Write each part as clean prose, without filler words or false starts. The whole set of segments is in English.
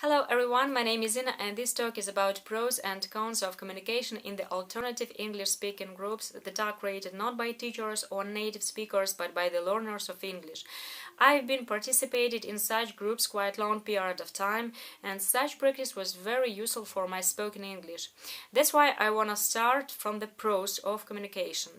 Hello everyone, my name is Ina and this talk is about pros and cons of communication in the alternative English-speaking groups that are created not by teachers or native speakers but by the learners of English. I've been participated in such groups quite long period of time and such practice was very useful for my spoken English. That's why I want to start from the pros of communication.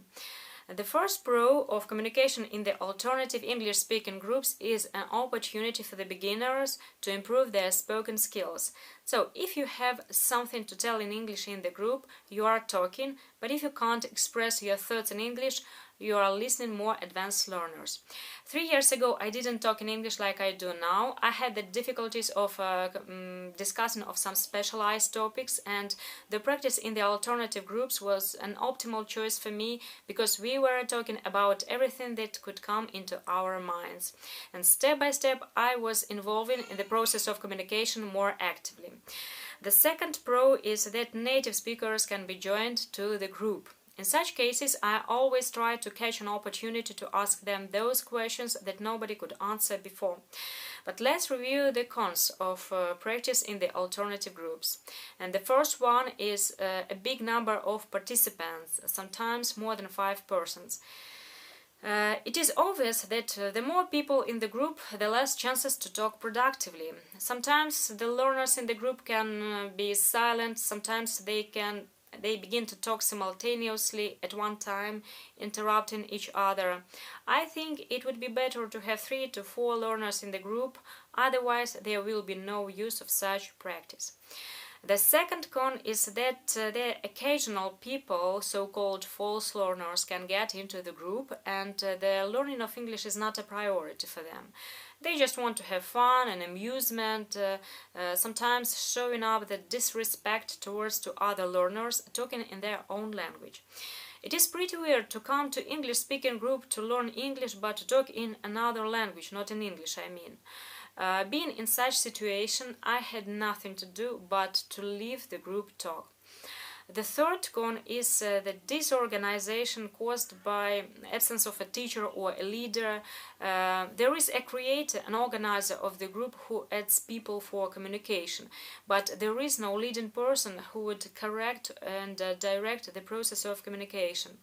The first pro of communication in the alternative English-speaking groups is an opportunity for the beginners to improve their spoken skills. So, if you have something to tell in English in the group, you are talking, but if you can't express your thoughts in English, you are listening more advanced learners. 3 years ago, I didn't talk in English like I do now. I had the difficulties of discussing of some specialized topics, and the practice in the alternative groups was an optimal choice for me because we were talking about everything that could come into our minds. And step by step, I was involving in the process of communication more actively. The second pro is that native speakers can be joined to the group. In such cases, I always try to catch an opportunity to ask them those questions that nobody could answer before. But let's review the cons of practice in the alternative groups. And the first one is a big number of participants, sometimes more than 5 persons. It is obvious that the more people in the group, the less chances to talk productively. Sometimes the learners in the group can be silent, sometimes they begin to talk simultaneously at one time, interrupting each other. I think it would be better to have 3 to 4 learners in the group, otherwise there will be no use of such practice. The second con is that the occasional people, so-called false learners, can get into the group and the learning of English is not a priority for them. They just want to have fun and amusement, sometimes showing up the disrespect towards to other learners talking in their own language. It is pretty weird to come to English-speaking group to learn English but to talk in another language, not in English, I mean. Being in such situation, I had nothing to do but to leave the group talk. The third con is the disorganization caused by absence of a teacher or a leader. There is a creator, an organizer of the group who adds people for communication, but there is no leading person who would correct and direct the process of communication.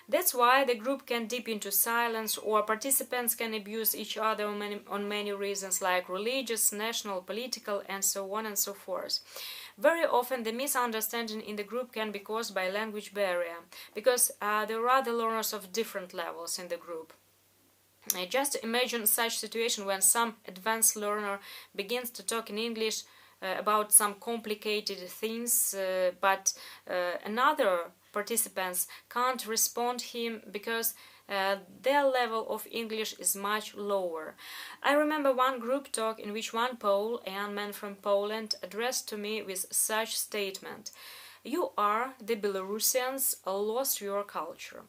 That's why the group can dip into silence or participants can abuse each other on many reasons like religious, national, political and so on and so forth. Very often the misunderstanding in the group can be caused by language barrier because there are the learners of different levels in the group. Just imagine such situation when some advanced learner begins to talk in English about some complicated things, but another participants can't respond him because their level of English is much lower. I remember one group talk in which one Pole, a young man from Poland, addressed to me with such statement: "You are, the Belarusians, lost your culture."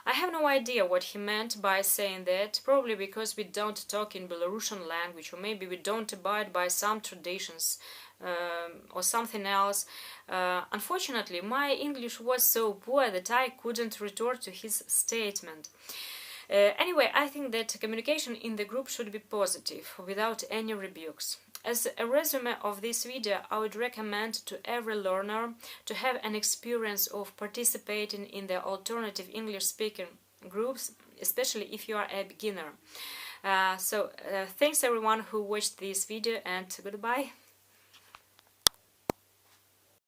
I have no idea what he meant by saying that, probably because we don't talk in Belarusian language or maybe we don't abide by some traditions or something else. Unfortunately, my English was so poor that I couldn't retort to his statement. Anyway, I think that communication in the group should be positive, without any rebukes. As a resume of this video, I would recommend to every learner to have an experience of participating in the alternative English-speaking groups, especially if you are a beginner. Thanks everyone who watched this video and goodbye.